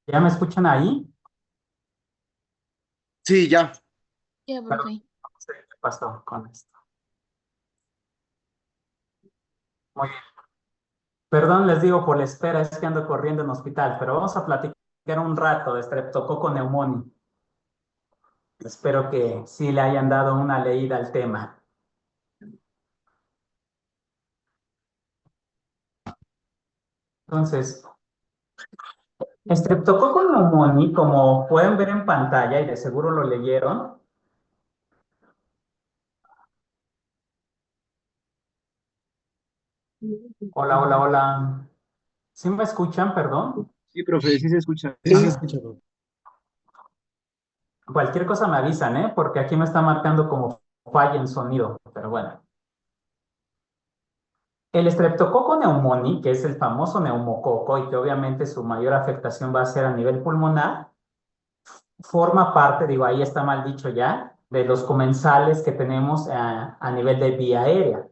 ¿Ya me escuchan ahí? Sí, ya. Ya, Perdón, profe. no sé qué pasó con esto. Muy bien. Perdón, les digo por la espera, es que ando corriendo en hospital, pero vamos a platicar un rato de Streptococcus pneumoniae. Espero que sí le hayan dado una leída al tema. Entonces, Streptococcus pneumoniae, como pueden ver en pantalla y de seguro lo leyeron. Hola, hola, hola. ¿Sí me escuchan? Perdón. Sí, profe, sí se escucha. Sí, se escucha, profe. Cualquier cosa me avisan, ¿eh? Porque aquí me está marcando como falla en sonido, pero bueno. El Streptococcus pneumoniae, que es el famoso neumococo y que obviamente su mayor afectación va a ser a nivel pulmonar, forma parte, digo, ahí está mal dicho ya, de los comensales que tenemos a nivel de vía aérea.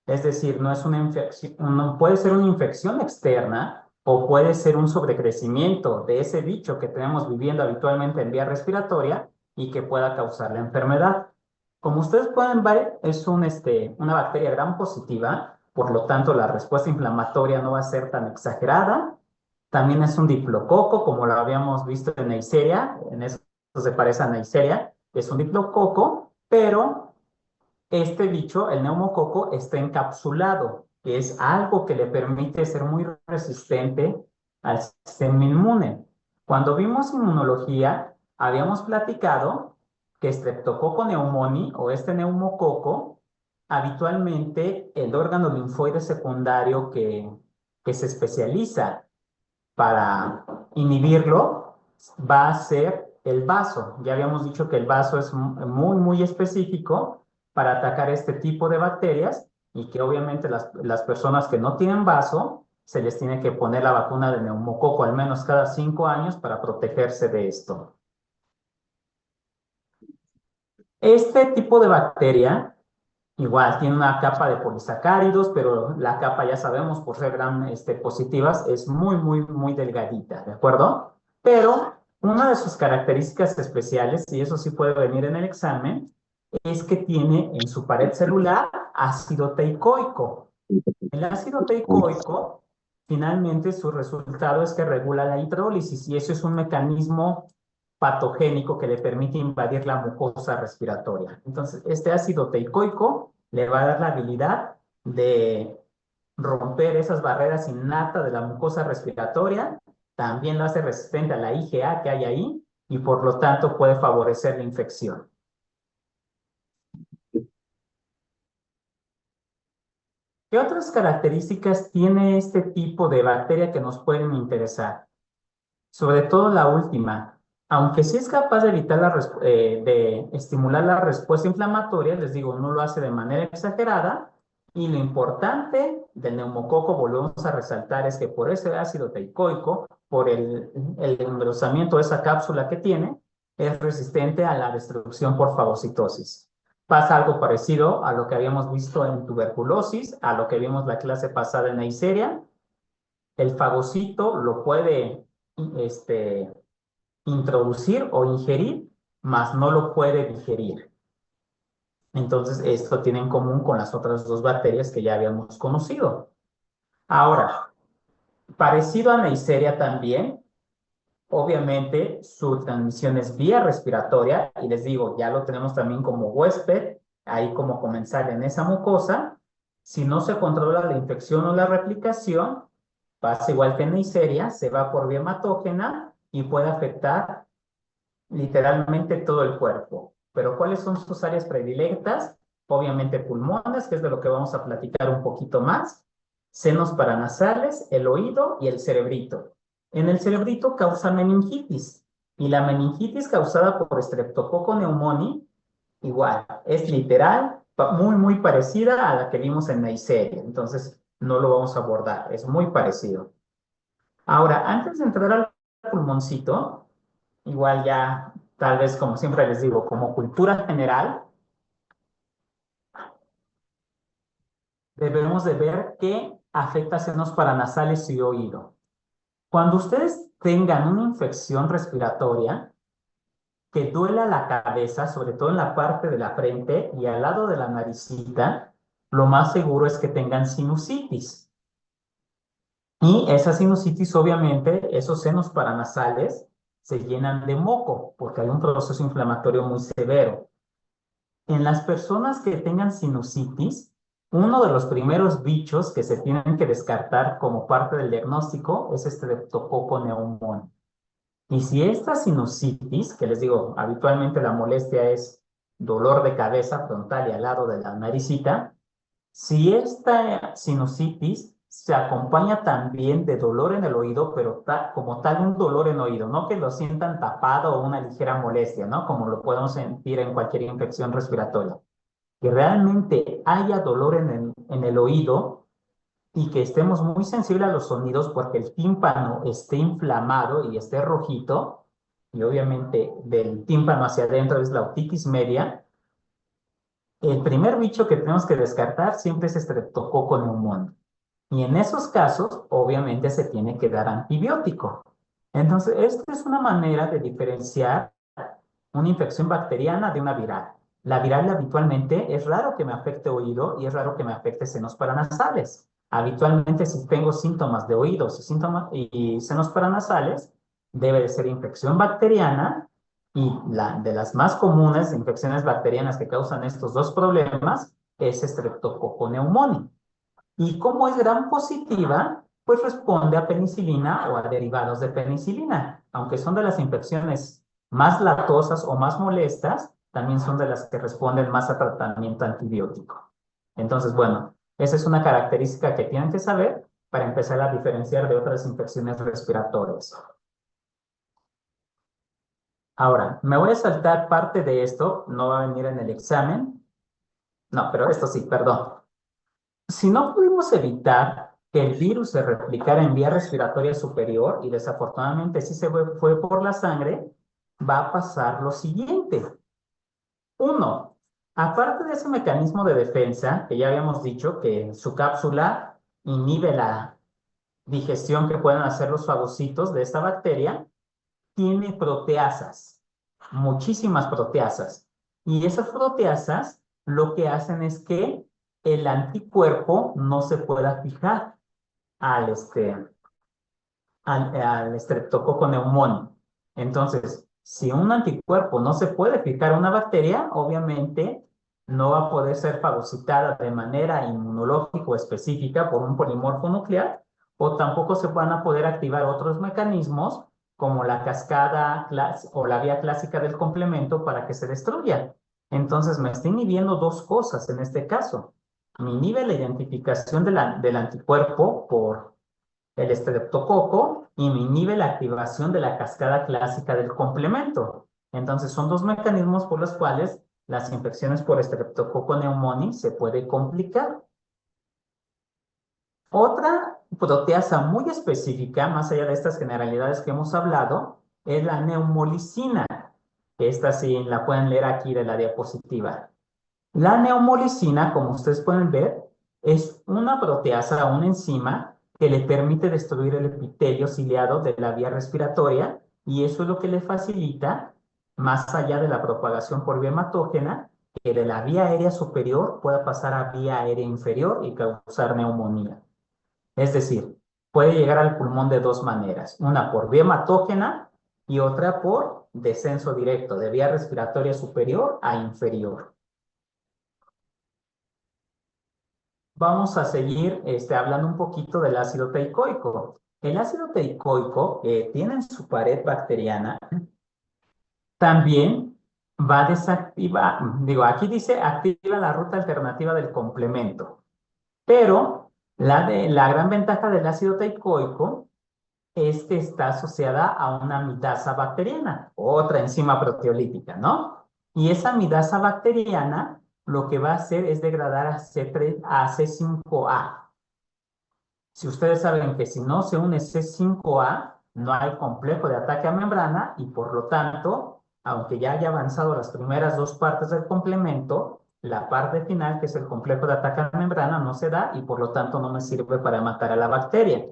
Es decir, no es una infección, no, puede ser una infección externa o puede ser un sobrecrecimiento de ese bicho que tenemos viviendo habitualmente en vía respiratoria y que pueda causar la enfermedad. Como ustedes pueden ver, es una bacteria gram positiva, por lo tanto la respuesta inflamatoria no va a ser tan exagerada. También es un diplococo, como lo habíamos visto en Neisseria, en eso se parece a Neisseria, es un diplococo, pero este bicho, el neumococo, está encapsulado, que es algo que le permite ser muy resistente al sistema inmune. Cuando vimos inmunología, habíamos platicado que Streptococcus pneumoniae o este neumococo, habitualmente el órgano linfoide secundario que se especializa para inhibirlo va a ser el vaso. Ya habíamos dicho que el vaso es muy, muy específico para atacar este tipo de bacterias y que obviamente las personas que no tienen vaso se les tiene que poner la vacuna de neumococo al menos cada 5 años para protegerse de esto. Este tipo de bacteria igual tiene una capa de polisacáridos, pero la capa ya sabemos por ser gran positivas es muy, muy, muy delgadita, ¿de acuerdo? Pero una de sus características especiales, y eso sí puede venir en el examen, es que tiene en su pared celular ácido teicoico. El ácido teicoico, finalmente, su resultado es que regula la hidrólisis y eso es un mecanismo patogénico que le permite invadir la mucosa respiratoria. Entonces, este ácido teicoico le va a dar la habilidad de romper esas barreras innatas de la mucosa respiratoria, también lo hace resistente a la IgA que hay ahí y por lo tanto puede favorecer la infección. ¿Qué otras características tiene este tipo de bacteria que nos pueden interesar? Sobre todo la última, aunque sí es capaz de evitar de estimular la respuesta inflamatoria, les digo, no lo hace de manera exagerada. Y lo importante del neumococo, volvemos a resaltar, es que por ese ácido teicoico, por el engrosamiento de esa cápsula que tiene, es resistente a la destrucción por fagocitosis. Pasa algo parecido a lo que habíamos visto en tuberculosis, a lo que vimos la clase pasada en Neisseria. El fagocito lo puede este, introducir o ingerir, mas no lo puede digerir. Entonces, esto tiene en común con las otras dos bacterias que ya habíamos conocido. Ahora, parecido a Neisseria también, obviamente su transmisión es vía respiratoria, y les digo, ya lo tenemos también como huésped, ahí como comensal en esa mucosa. Si no se controla la infección o la replicación, pasa igual que en Neisseria, se va por vía hematógena y puede afectar literalmente todo el cuerpo. Pero ¿cuáles son sus áreas predilectas? Obviamente pulmones, que es de lo que vamos a platicar un poquito más, senos paranasales, el oído y el cerebrito. En el cerebrito causa meningitis y la meningitis causada por Streptococcus pneumoniae igual, es literal, muy, muy parecida a la que vimos en Neisseria. Entonces, no lo vamos a abordar, es muy parecido. Ahora, antes de entrar al pulmoncito, igual ya, tal vez como siempre les digo, como cultura general, debemos de ver qué afecta senos paranasales y oído. Cuando ustedes tengan una infección respiratoria que duela la cabeza, sobre todo en la parte de la frente y al lado de la naricita, lo más seguro es que tengan sinusitis. Y esa sinusitis, obviamente, esos senos paranasales se llenan de moco porque hay un proceso inflamatorio muy severo. En las personas que tengan sinusitis, uno de los primeros bichos que se tienen que descartar como parte del diagnóstico es Streptococcus pneumoniae. Y si esta sinusitis, que les digo, habitualmente la molestia es dolor de cabeza frontal y al lado de la naricita, si esta sinusitis se acompaña también de dolor en el oído, pero como tal un dolor en oído, no que lo sientan tapado o una ligera molestia, ¿no? Como lo podemos sentir en cualquier infección respiratoria. Que realmente haya dolor en el oído y que estemos muy sensibles a los sonidos porque el tímpano esté inflamado y esté rojito, y obviamente del tímpano hacia adentro es la otitis media, el primer bicho que tenemos que descartar siempre es Streptococcus pneumoniae. Y en esos casos, obviamente, se tiene que dar antibiótico. Entonces, esta es una manera de diferenciar una infección bacteriana de una viral. La viral habitualmente es raro que me afecte oído y es raro que me afecte senos paranasales. Habitualmente, si tengo síntomas de oídos y senos paranasales, debe de ser infección bacteriana y de las más comunes infecciones bacterianas que causan estos dos problemas es Streptococcus pneumoniae. Y como es gram positiva, pues responde a penicilina o a derivados de penicilina. Aunque son de las infecciones más latosas o más molestas, también son de las que responden más a tratamiento antibiótico. Entonces, bueno, esa es una característica que tienen que saber para empezar a diferenciar de otras infecciones respiratorias. Ahora, me voy a saltar parte de esto, no va a venir en el examen. No, pero esto sí, perdón. Si no pudimos evitar que el virus se replicara en vía respiratoria superior y desafortunadamente sí se fue por la sangre, va a pasar lo siguiente. Uno, aparte de ese mecanismo de defensa, que ya habíamos dicho que su cápsula inhibe la digestión que pueden hacer los fagocitos de esta bacteria, tiene proteasas, muchísimas proteasas. Y esas proteasas lo que hacen es que el anticuerpo no se pueda fijar al, al Streptococcus pneumoniae. Entonces, si un anticuerpo no se puede fijar a una bacteria, obviamente no va a poder ser fagocitada de manera inmunológica específica por un polimorfo nuclear, o tampoco se van a poder activar otros mecanismos como la cascada o la vía clásica del complemento para que se destruya. Entonces, me está inhibiendo dos cosas en este caso. Me inhibe la identificación del anticuerpo por el estreptococo y me inhibe la activación de la cascada clásica del complemento. Entonces, son dos mecanismos por los cuales las infecciones por Streptococcus pneumoniae se puede complicar. Otra proteasa muy específica, más allá de estas generalidades que hemos hablado, es la neumolicina. Esta sí la pueden leer aquí de la diapositiva. La neumolicina, como ustedes pueden ver, es una proteasa, una enzima que le permite destruir el epitelio ciliado de la vía respiratoria y eso es lo que le facilita, más allá de la propagación por vía hematógena, que de la vía aérea superior pueda pasar a vía aérea inferior y causar neumonía. Es decir, puede llegar al pulmón de dos maneras, una por vía hematógena y otra por descenso directo de vía respiratoria superior a inferior. Vamos a seguir hablando un poquito del ácido teicoico. El ácido teicoico que tiene en su pared bacteriana también va a desactivar, digo, aquí dice activa la ruta alternativa del complemento, pero la gran ventaja del ácido teicoico es que está asociada a una amidasa bacteriana, otra enzima proteolítica, ¿no? Y esa amidasa bacteriana lo que va a hacer es degradar a C5A. Si ustedes saben que si no se une C5A, no hay complejo de ataque a membrana y por lo tanto, aunque ya haya avanzado las primeras dos partes del complemento, la parte final, que es el complejo de ataque a membrana, no se da y por lo tanto no me sirve para matar a la bacteria.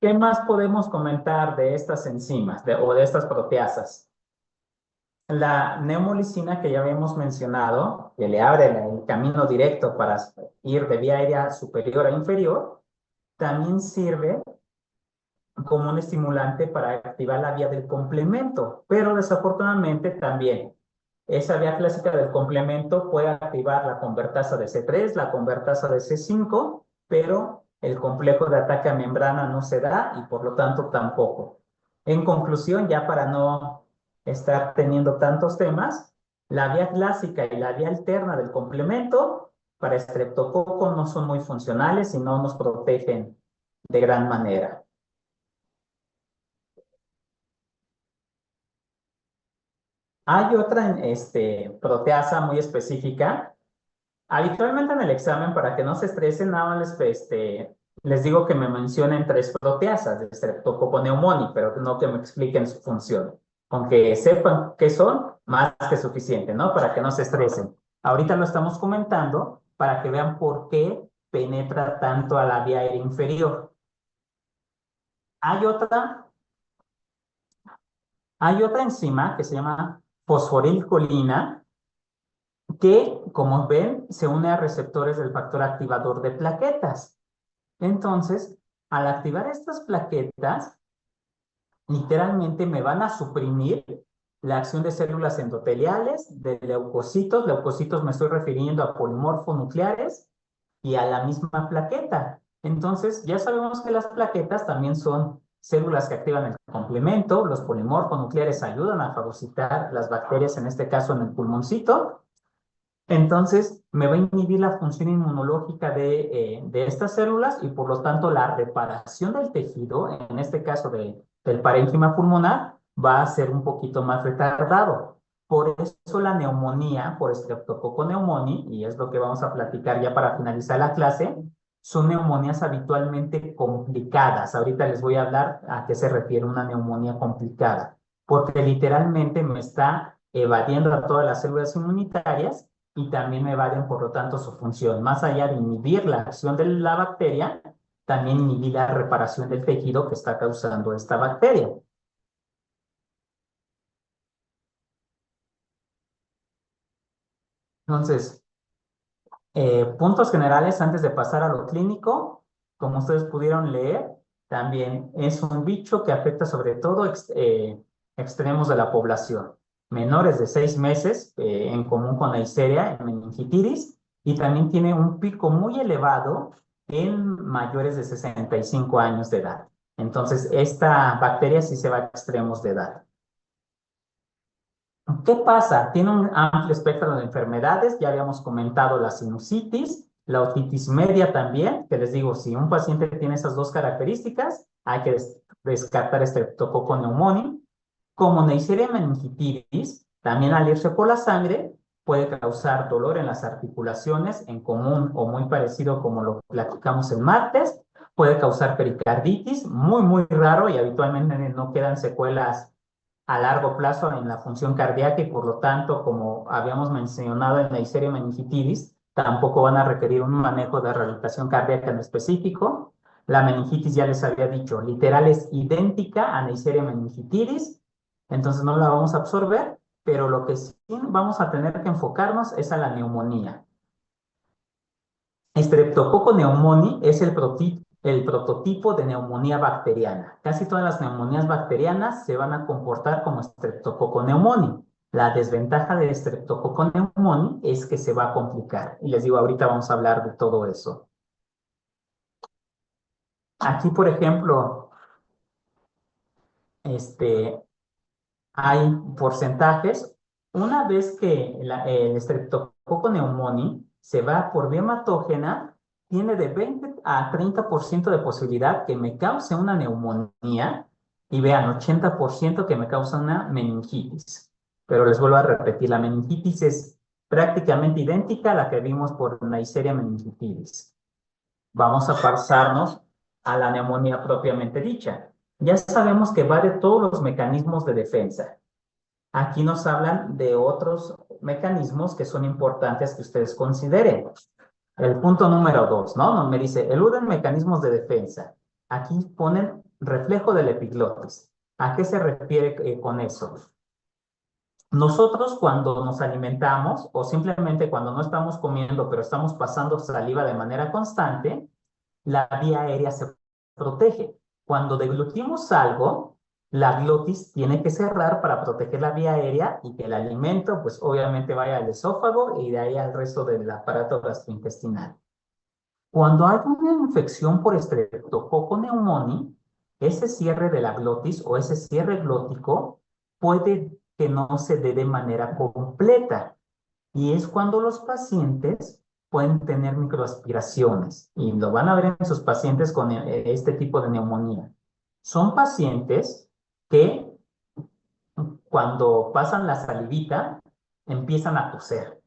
¿Qué más podemos comentar de estas enzimas o de estas proteasas? La neumolicina que ya habíamos mencionado, que le abre el camino directo para ir de vía aérea superior a inferior, también sirve como un estimulante para activar la vía del complemento, pero desafortunadamente también esa vía clásica del complemento puede activar la convertasa de C3, la convertasa de C5, pero el complejo de ataque a membrana no se da y por lo tanto tampoco. En conclusión, ya para no estar teniendo tantos temas, la vía clásica y la vía alterna del complemento para estreptococo no son muy funcionales y no nos protegen de gran manera. Hay otra proteasa muy específica. Habitualmente en el examen, para que no se estresen, nada más les digo que me mencionen tres proteasas de Streptococcus pneumoniae, pero no que me expliquen su función. Con que sepan qué son, más que suficiente, ¿no? Para que no se estresen. Ahorita lo estamos comentando para que vean por qué penetra tanto a la vía aérea inferior. Hay otra, hay otra enzima que se llama fosforilcolina, que, como ven, se une a receptores del factor activador de plaquetas. Entonces, al activar estas plaquetas, literalmente me van a suprimir la acción de células endoteliales, de leucocitos. Leucocitos me estoy refiriendo a polimorfonucleares y a la misma plaqueta. Entonces, ya sabemos que las plaquetas también son células que activan el complemento. Los polimorfonucleares ayudan a fagocitar las bacterias, en este caso en el pulmoncito. Entonces, me va a inhibir la función inmunológica de estas células y por lo tanto la reparación del tejido, en este caso del parénquima pulmonar, va a ser un poquito más retardado. Por eso la neumonía, por Streptococcus pneumoniae, y es lo que vamos a platicar ya para finalizar la clase, son neumonías habitualmente complicadas. Ahorita les voy a hablar a qué se refiere una neumonía complicada, porque literalmente me está evadiendo a todas las células inmunitarias y también evaden, por lo tanto, su función. Más allá de inhibir la acción de la bacteria, también inhibir la reparación del tejido que está causando esta bacteria. Entonces, puntos generales antes de pasar a lo clínico, como ustedes pudieron leer, también es un bicho que afecta sobre todo extremos de la población, menores de 6 meses, en común con la Neisseria, en meningitis, y también tiene un pico muy elevado en mayores de 65 años de edad. Entonces, esta bacteria sí se va a extremos de edad. ¿Qué pasa? Tiene un amplio espectro de enfermedades. Ya habíamos comentado la sinusitis, la otitis media también, que les digo, si un paciente tiene esas dos características, hay que descartar Streptococcus pneumoniae. Como Neisseria meningitidis, también al irse por la sangre, puede causar dolor en las articulaciones, en común o muy parecido como lo platicamos el martes. Puede causar pericarditis, muy, muy raro, y habitualmente no quedan secuelas a largo plazo en la función cardíaca y por lo tanto, como habíamos mencionado en la Neisseria meningitidis, tampoco van a requerir un manejo de rehabilitación cardíaca en específico. La meningitis, ya les había dicho, literal es idéntica a Neisseria meningitidis, entonces no la vamos a absorber, pero lo que sí vamos a tener que enfocarnos es a la neumonía. Streptococcus pneumoniae es el prototipo de neumonía bacteriana. Casi todas las neumonías bacterianas se van a comportar como Streptococcus pneumoniae. La desventaja de Streptococcus pneumoniae es que se va a complicar. Y les digo, ahorita vamos a hablar de todo eso. Aquí, por ejemplo, hay porcentajes. Una vez que el Streptococcus pneumoniae se va por vía hematógena, tiene de 20 a 30% de posibilidad que me cause una neumonía y vean, 80% que me causa una meningitis. Pero les vuelvo a repetir, la meningitis es prácticamente idéntica a la que vimos por Neisseria meningitidis. Vamos a pasarnos a la neumonía propiamente dicha. Ya sabemos que va de todos los mecanismos de defensa. Aquí nos hablan de otros mecanismos que son importantes que ustedes consideren. El punto número 2, ¿no? Me dice, eluden mecanismos de defensa. Aquí ponen reflejo del epiglotis. ¿A qué se refiere con eso? Nosotros cuando nos alimentamos o simplemente cuando no estamos comiendo, pero estamos pasando saliva de manera constante, la vía aérea se protege. Cuando deglutimos algo, la glotis tiene que cerrar para proteger la vía aérea y que el alimento, pues obviamente vaya al esófago y de ahí al resto del aparato gastrointestinal. Cuando hay una infección por Streptococcus pneumoniae, ese cierre de la glotis o ese cierre glótico puede que no se dé de manera completa. Y es cuando los pacientes pueden tener microaspiraciones. Y lo van a ver en sus pacientes con este tipo de neumonía. Son pacientes que cuando pasan la salivita empiezan a toser,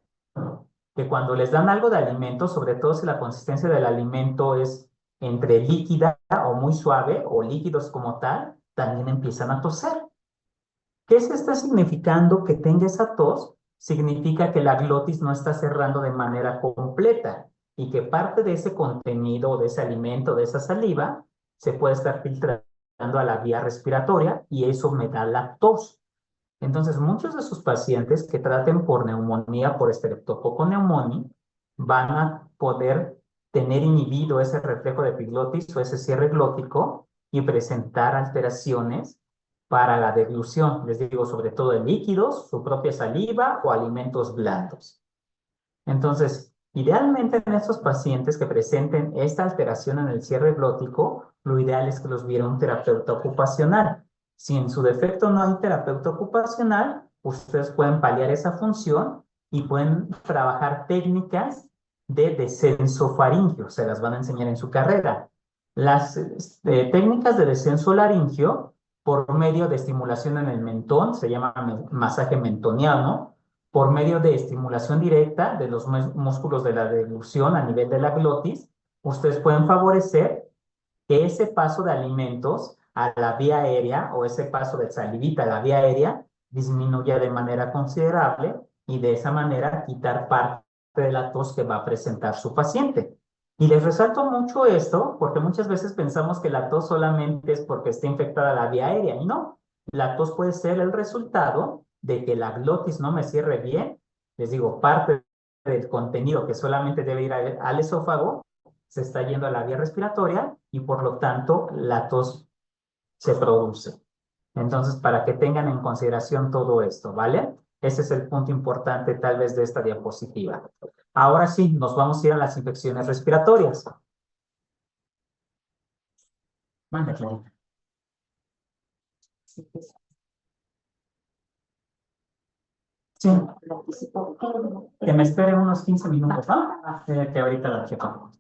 que cuando les dan algo de alimento, sobre todo si la consistencia del alimento es entre líquida o muy suave o líquidos como tal, también empiezan a toser. ¿Qué se está significando que tenga esa tos? Significa que la glotis no está cerrando de manera completa y que parte de ese contenido, de ese alimento, de esa saliva, se puede estar filtrando a la vía respiratoria y eso me da la tos. Entonces, muchos de sus pacientes que traten por neumonía, por Streptococcus pneumoniae, van a poder tener inhibido ese reflejo de epiglotis o ese cierre glótico y presentar alteraciones para la deglución. Les digo, sobre todo en líquidos, su propia saliva o alimentos blandos. Entonces, idealmente en estos pacientes que presenten esta alteración en el cierre glótico, lo ideal es que los viera un terapeuta ocupacional. Si en su defecto no hay terapeuta ocupacional, ustedes pueden paliar esa función y pueden trabajar técnicas de descenso faríngeo. Se las van a enseñar en su carrera. Las técnicas de descenso laringio, por medio de estimulación en el mentón, se llama masaje mentoniano, por medio de estimulación directa de los músculos de la deglución a nivel de la glotis, ustedes pueden favorecer que ese paso de alimentos a la vía aérea o ese paso de salivita a la vía aérea disminuya de manera considerable y de esa manera quitar parte de la tos que va a presentar su paciente. Y les resalto mucho esto porque muchas veces pensamos que la tos solamente es porque está infectada la vía aérea y no. La tos puede ser el resultado de que la glotis no me cierre bien. Les digo, parte del contenido que solamente debe ir al esófago se está yendo a la vía respiratoria y por lo tanto la tos se produce. Entonces, para que tengan en consideración todo esto, ¿vale? Ese es el punto importante tal vez de esta diapositiva. Ahora sí, nos vamos a ir a las infecciones respiratorias. Mande, Clarita. Sí, que me espere unos 15 minutos, ¿no? Que ahorita la checo.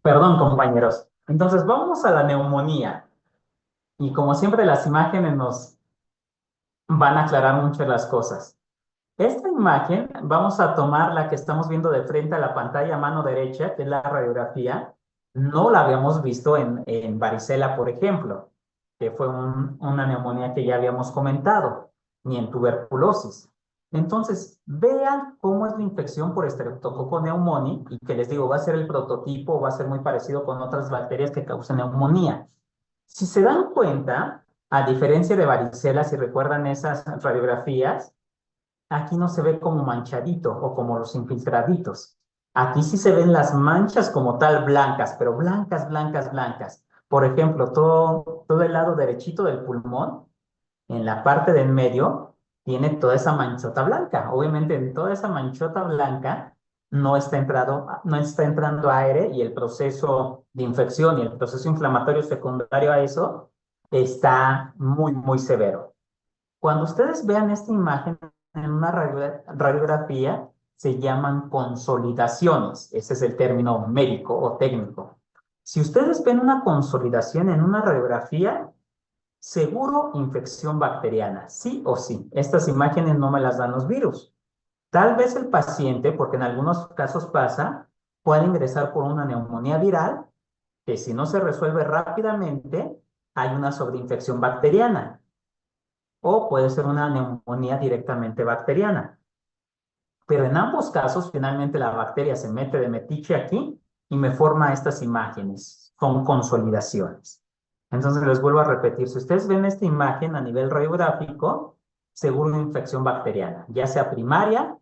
Perdón, compañeros. Entonces, vamos a la neumonía. Y como siempre, las imágenes nos van a aclarar mucho las cosas. Esta imagen, vamos a tomar la que estamos viendo de frente a la pantalla a mano derecha, que es la radiografía. No la habíamos visto en varicela, por ejemplo, que fue una neumonía que ya habíamos comentado, ni en tuberculosis. Entonces, vean cómo es la infección por Streptococcus pneumoniae y que les digo, va a ser el prototipo, va a ser muy parecido con otras bacterias que causan neumonía. Si se dan cuenta, a diferencia de varicela, si recuerdan esas radiografías, aquí no se ve como manchadito o como los infiltraditos. Aquí sí se ven las manchas como tal blancas, pero blancas, blancas, blancas. Por ejemplo, todo el lado derechito del pulmón, en la parte del medio, tiene toda esa manchota blanca. Obviamente, en toda esa manchota blanca no está entrando aire y el proceso de infección y el proceso inflamatorio secundario a eso está muy, muy severo. Cuando ustedes vean esta imagen en una radiografía, se llaman consolidaciones. Ese es el término médico o técnico. Si ustedes ven una consolidación en una radiografía, seguro infección bacteriana, sí o sí. Estas imágenes no me las dan los virus. Tal vez el paciente, porque en algunos casos pasa, puede ingresar por una neumonía viral, que si no se resuelve rápidamente, hay una sobreinfección bacteriana o puede ser una neumonía directamente bacteriana. Pero en ambos casos, finalmente la bacteria se mete de metiche aquí y me forma estas imágenes. Son consolidaciones. Entonces les vuelvo a repetir, si ustedes ven esta imagen a nivel radiográfico, seguro una infección bacteriana, ya sea primaria,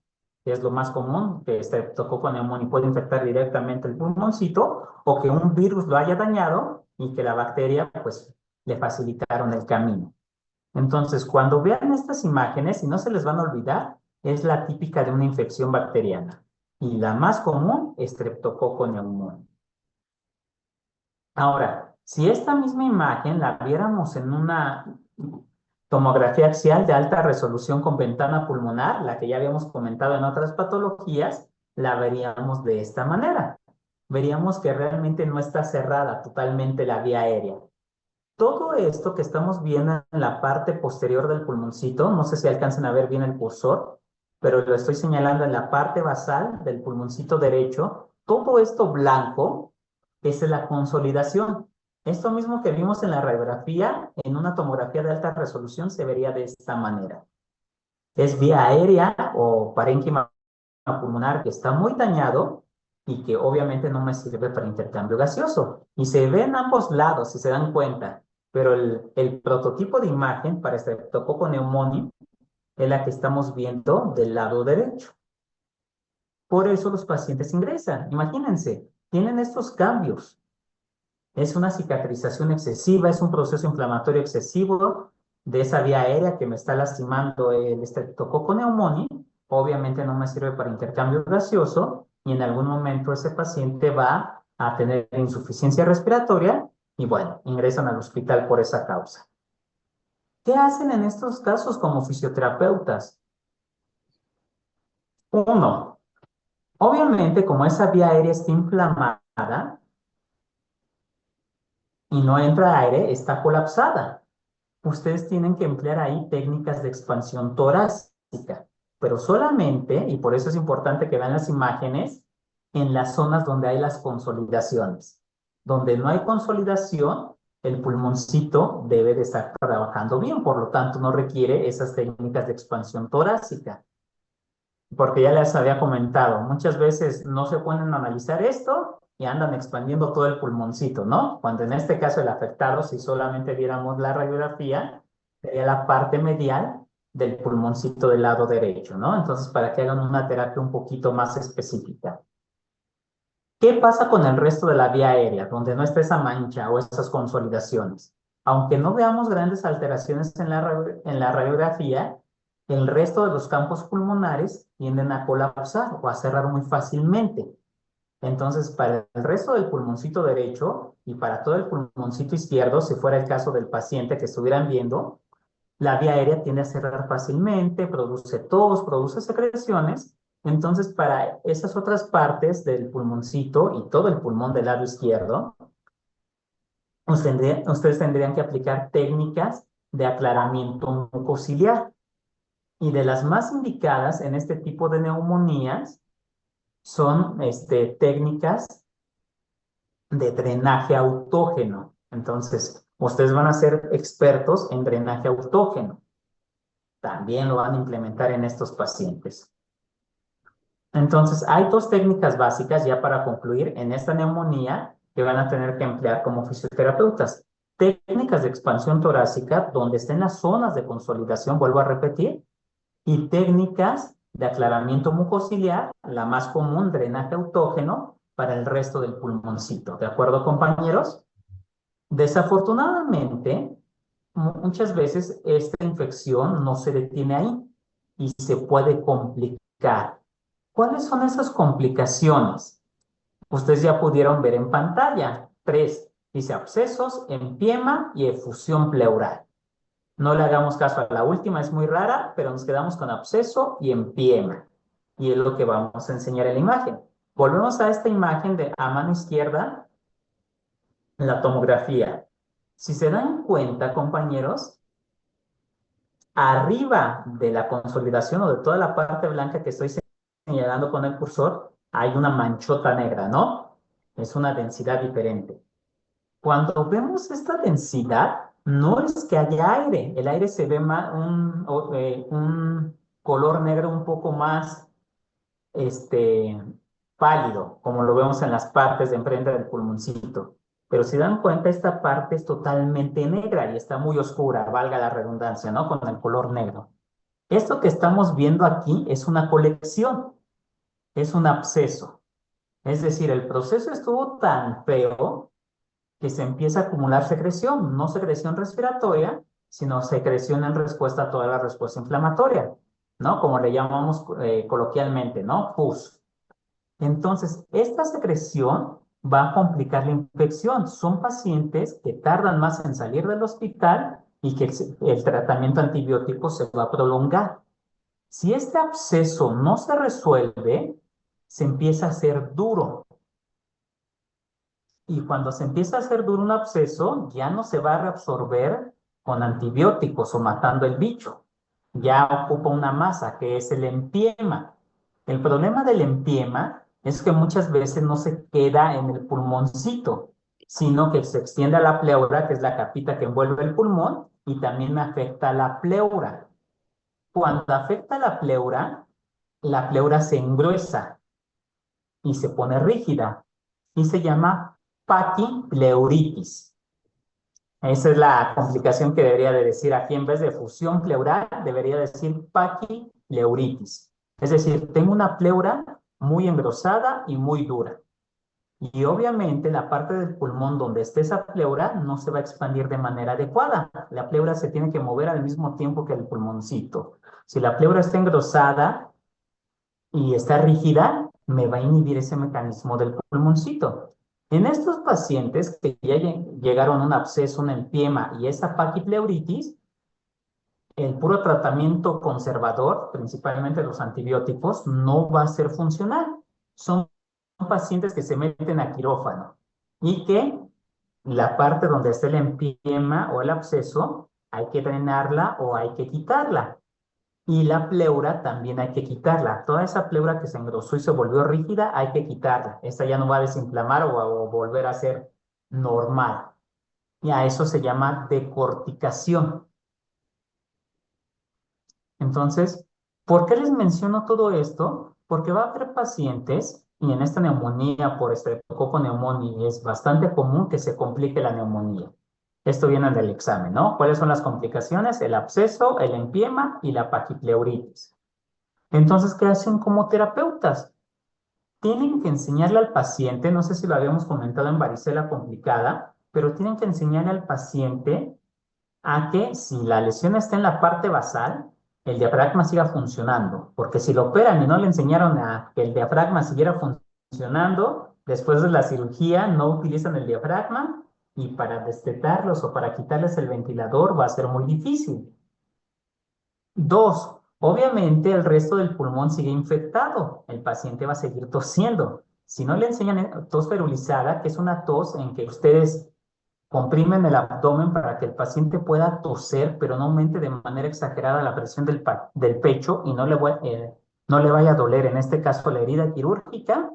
que es lo más común, que Streptococcus pneumoniae puede infectar directamente el pulmoncito, o que un virus lo haya dañado y que la bacteria, pues, le facilitaron el camino. Entonces, cuando vean estas imágenes, y no se les van a olvidar, es la típica de una infección bacteriana. Y la más común, Streptococcus pneumoniae. Ahora, si esta misma imagen la viéramos en una tomografía axial de alta resolución con ventana pulmonar, la que ya habíamos comentado en otras patologías, la veríamos de esta manera. Veríamos que realmente no está cerrada totalmente la vía aérea. Todo esto que estamos viendo en la parte posterior del pulmoncito, no sé si alcancen a ver bien el cursor, pero lo estoy señalando en la parte basal del pulmoncito derecho, todo esto blanco es la consolidación. Esto mismo que vimos en la radiografía, en una tomografía de alta resolución, se vería de esta manera. Es vía aérea o parénquima pulmonar que está muy dañado y que obviamente no me sirve para intercambio gaseoso. Y se ve en ambos lados, si se dan cuenta, pero el prototipo de imagen para Streptococcus pneumoniae es la que estamos viendo del lado derecho. Por eso los pacientes ingresan. Imagínense, tienen estos cambios. Es una cicatrización excesiva, es un proceso inflamatorio excesivo de esa vía aérea que me está lastimando el Streptococcus pneumoniae. Obviamente no me sirve para intercambio gaseoso y en algún momento ese paciente va a tener insuficiencia respiratoria y bueno, ingresan al hospital por esa causa. ¿Qué hacen en estos casos como fisioterapeutas? Uno, obviamente como esa vía aérea está inflamada y no entra aire, está colapsada. Ustedes tienen que emplear ahí técnicas de expansión torácica, pero solamente, y por eso es importante que vean las imágenes, en las zonas donde hay las consolidaciones. Donde no hay consolidación, el pulmoncito debe de estar trabajando bien, por lo tanto no requiere esas técnicas de expansión torácica. Porque ya les había comentado, muchas veces no se ponen a analizar esto y andan expandiendo todo el pulmoncito, ¿no? Cuando en este caso el afectado, si solamente viéramos la radiografía, sería la parte medial del pulmoncito del lado derecho, ¿no? Entonces, para que hagan una terapia un poquito más específica. ¿Qué pasa con el resto de la vía aérea, donde no está esa mancha o esas consolidaciones? Aunque no veamos grandes alteraciones en la radiografía, el resto de los campos pulmonares tienden a colapsar o a cerrar muy fácilmente. Entonces, para el resto del pulmoncito derecho y para todo el pulmoncito izquierdo, si fuera el caso del paciente que estuvieran viendo, la vía aérea tiende a cerrar fácilmente, produce tos, produce secreciones. Entonces, para esas otras partes del pulmoncito y todo el pulmón del lado izquierdo, ustedes tendrían que aplicar técnicas de aclaramiento mucociliar. Y de las más indicadas en este tipo de neumonías son técnicas de drenaje autógeno. Entonces, ustedes van a ser expertos en drenaje autógeno. También lo van a implementar en estos pacientes. Entonces, hay dos técnicas básicas ya para concluir en esta neumonía que van a tener que emplear como fisioterapeutas. Técnicas de expansión torácica, donde estén las zonas de consolidación, vuelvo a repetir, y técnicas de aclaramiento mucociliar, la más común, drenaje autógeno, para el resto del pulmoncito. ¿De acuerdo, compañeros? Desafortunadamente, muchas veces esta infección no se detiene ahí y se puede complicar. ¿Cuáles son esas complicaciones? Ustedes ya pudieron ver en pantalla. Tres, dice abscesos, empiema y efusión pleural. No le hagamos caso a la última, es muy rara, pero nos quedamos con absceso y empiema. Y es lo que vamos a enseñar en la imagen. Volvemos a esta imagen de a mano izquierda, la tomografía. Si se dan cuenta, compañeros, arriba de la consolidación o de toda la parte blanca que estoy señalando con el cursor, hay una manchota negra, ¿no? Es una densidad diferente. Cuando vemos esta densidad, no es que haya aire. El aire se ve más, un color negro un poco más pálido, como lo vemos en las partes de enfrente del pulmoncito. Pero si dan cuenta, esta parte es totalmente negra y está muy oscura, valga la redundancia, ¿no? Con el color negro. Esto que estamos viendo aquí es una colección, es un absceso. Es decir, el proceso estuvo tan feo que se empieza a acumular secreción, no secreción respiratoria, sino secreción en respuesta a toda la respuesta inflamatoria, ¿no? Como le llamamos coloquialmente, ¿no? Pus. Entonces, esta secreción va a complicar la infección. Son pacientes que tardan más en salir del hospital y que el tratamiento antibiótico se va a prolongar. Si este absceso no se resuelve, se empieza a hacer duro. Y cuando se empieza a hacer duro un absceso, ya no se va a reabsorber con antibióticos o matando el bicho. Ya ocupa una masa, que es el empiema. El problema del empiema es que muchas veces no se queda en el pulmoncito, sino que se extiende a la pleura, que es la capita que envuelve el pulmón, y también afecta a la pleura. Cuando afecta a la pleura se engruesa y se pone rígida y se llama paquipleuritis. Esa es la complicación que debería de decir aquí. En vez de fusión pleural, debería decir paquipleuritis. Es decir, tengo una pleura muy engrosada y muy dura. Y obviamente la parte del pulmón donde esté esa pleura no se va a expandir de manera adecuada. La pleura se tiene que mover al mismo tiempo que el pulmoncito. Si la pleura está engrosada y está rígida, me va a inhibir ese mecanismo del pulmoncito. En estos pacientes que ya llegaron a un absceso, un empiema y esa paquipleuritis, el puro tratamiento conservador, principalmente los antibióticos, no va a ser funcional. Son pacientes que se meten a quirófano y que la parte donde está el empiema o el absceso hay que drenarla o hay que quitarla. Y la pleura también hay que quitarla. Toda esa pleura que se engrosó y se volvió rígida, hay que quitarla. Esta ya no va a desinflamar o volver a ser normal. Y a eso se llama decorticación. Entonces, ¿por qué les menciono todo esto? Porque va a haber pacientes, y en esta neumonía por Streptococcus pneumoniae es bastante común que se complique la neumonía. Esto viene del examen, ¿no? ¿Cuáles son las complicaciones? El absceso, el empiema y la paquipleuritis. Entonces, ¿qué hacen como terapeutas? Tienen que enseñarle al paciente, no sé si lo habíamos comentado en varicela complicada, pero tienen que enseñarle al paciente a que si la lesión está en la parte basal, el diafragma siga funcionando, porque si lo operan y no le enseñaron a que el diafragma siguiera funcionando, después de la cirugía no utilizan el diafragma y para destetarlos o para quitarles el ventilador va a ser muy difícil. Dos, obviamente el resto del pulmón sigue infectado, el paciente va a seguir tosiendo. Si no le enseñan tos ferulizada, que es una tos en que ustedes comprimen el abdomen para que el paciente pueda toser, pero no aumente de manera exagerada la presión del pecho y no le vaya a doler, en este caso la herida quirúrgica,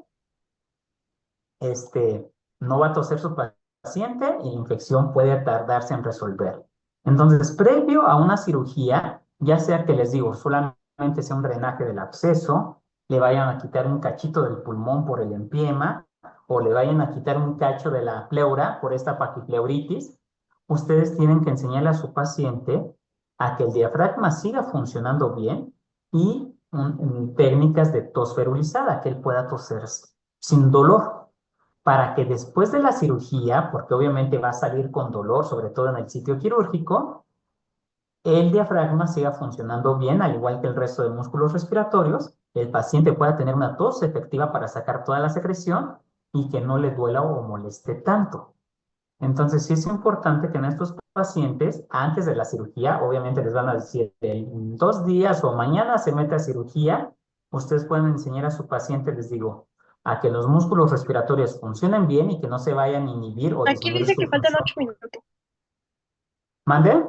no va a toser su paciente y la infección puede tardarse en resolver. Entonces, previo a una cirugía, ya sea que les digo, solamente sea un drenaje del absceso, le vayan a quitar un cachito del pulmón por el empiema, o le vayan a quitar un cacho de la pleura por esta paquipleuritis, ustedes tienen que enseñarle a su paciente a que el diafragma siga funcionando bien y técnicas de tos ferulizada, que él pueda toser sin dolor, para que después de la cirugía, porque obviamente va a salir con dolor, sobre todo en el sitio quirúrgico, el diafragma siga funcionando bien, al igual que el resto de músculos respiratorios, el paciente pueda tener una tos efectiva para sacar toda la secreción y que no le duela o moleste tanto. Entonces, sí es importante que en estos pacientes, antes de la cirugía, obviamente les van a decir en 2 días o mañana se mete a cirugía, ustedes pueden enseñar a su paciente, les digo, a que los músculos respiratorios funcionen bien y que no se vayan a inhibir o Aquí disminuir dice su que faltan función. 8 minutos. ¿Mande?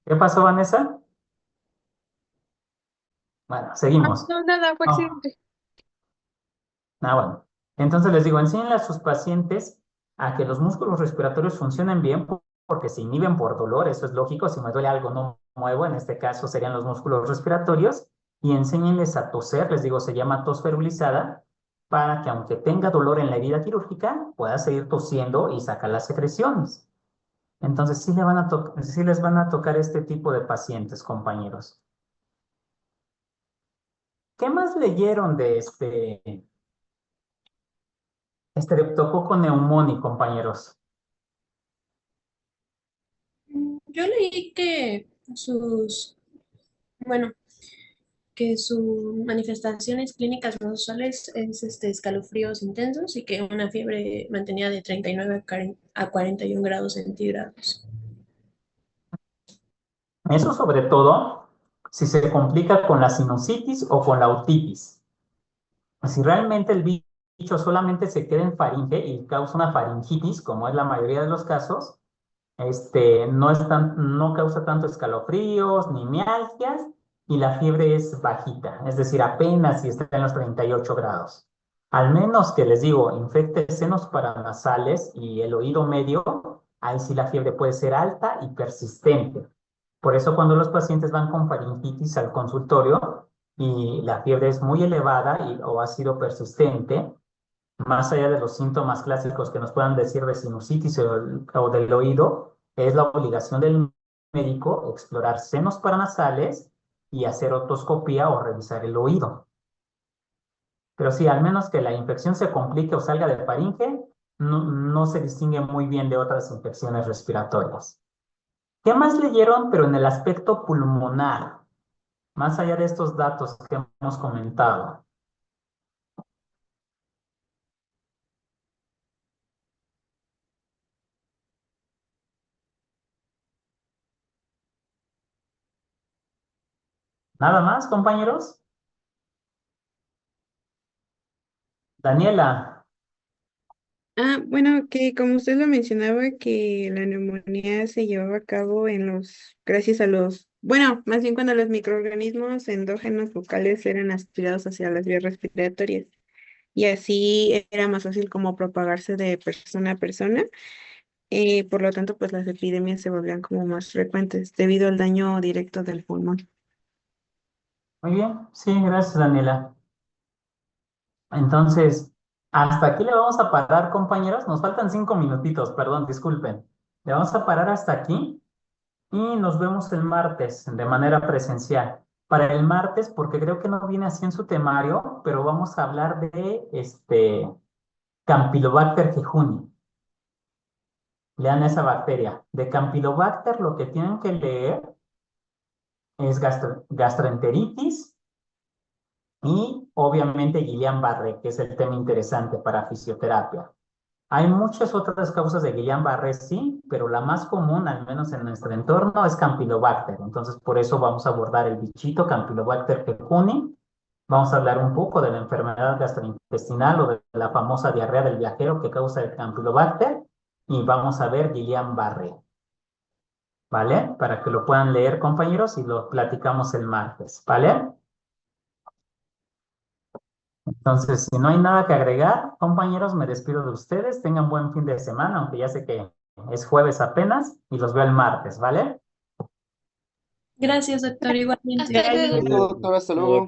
¿Qué pasó, Vanessa? Bueno, seguimos. No, nada, fue No. accidente. Bueno. Entonces les digo, enséñenle a sus pacientes a que los músculos respiratorios funcionen bien porque se inhiben por dolor, eso es lógico, si me duele algo no muevo, en este caso serían los músculos respiratorios, y enséñenles a toser, les digo, se llama tos ferulizada, para que aunque tenga dolor en la herida quirúrgica, pueda seguir tosiendo y sacar las secreciones. Entonces sí les van a tocar este tipo de pacientes, compañeros. ¿Qué más leyeron de este estreptococo neumoni, compañeros? Yo leí que bueno, que sus manifestaciones clínicas más usuales es escalofríos intensos y que una fiebre mantenida de 39 a 41 grados centígrados. Eso sobre todo si se complica con la sinusitis o con la otitis. Si realmente el bicho solamente se queda en faringe y causa una faringitis, como es la mayoría de los casos, no causa tanto escalofríos ni mialgias y la fiebre es bajita, es decir, apenas si está en los 38 grados. Al menos que les digo, infecte senos paranasales y el oído medio, ahí sí la fiebre puede ser alta y persistente. Por eso cuando los pacientes van con faringitis al consultorio y la fiebre es muy elevada o ha sido persistente, más allá de los síntomas clásicos que nos puedan decir de sinusitis o del oído, es la obligación del médico explorar senos paranasales y hacer otoscopía o revisar el oído. Pero sí, al menos que la infección se complique o salga de faringe, no se distingue muy bien de otras infecciones respiratorias. ¿Qué más leyeron, pero en el aspecto pulmonar? Más allá de estos datos que hemos comentado. ¿Nada más, compañeros? Daniela. Bueno, que como usted lo mencionaba, que la neumonía se llevaba a cabo gracias a bueno, más bien cuando los microorganismos endógenos locales eran aspirados hacia las vías respiratorias. Y así era más fácil como propagarse de persona a persona. Por lo tanto, pues las epidemias se volvían como más frecuentes debido al daño directo del pulmón. Muy bien, sí, gracias, Daniela. Entonces, hasta aquí le vamos a parar, compañeros. Nos faltan 5 minutitos, perdón, disculpen. Le vamos a parar hasta aquí y nos vemos el martes de manera presencial. Para el martes, porque creo que no viene así en su temario, pero vamos a hablar de Campylobacter jejuni. Lean esa bacteria. De Campylobacter lo que tienen que leer es gastroenteritis y obviamente Guillain-Barré, que es el tema interesante para fisioterapia. Hay muchas otras causas de Guillain-Barré, sí, pero la más común, al menos en nuestro entorno, es Campylobacter. Entonces, por eso vamos a abordar el bichito Campylobacter jejuni. Vamos a hablar un poco de la enfermedad gastrointestinal o de la famosa diarrea del viajero que causa el Campylobacter. Y vamos a ver Guillain-Barré, ¿vale? Para que lo puedan leer, compañeros, y lo platicamos el martes, ¿vale? Entonces, si no hay nada que agregar, compañeros, me despido de ustedes. Tengan buen fin de semana, aunque ya sé que es jueves apenas, y los veo el martes, ¿vale? Gracias, doctor, igualmente. Hasta luego. Doctor, hasta luego.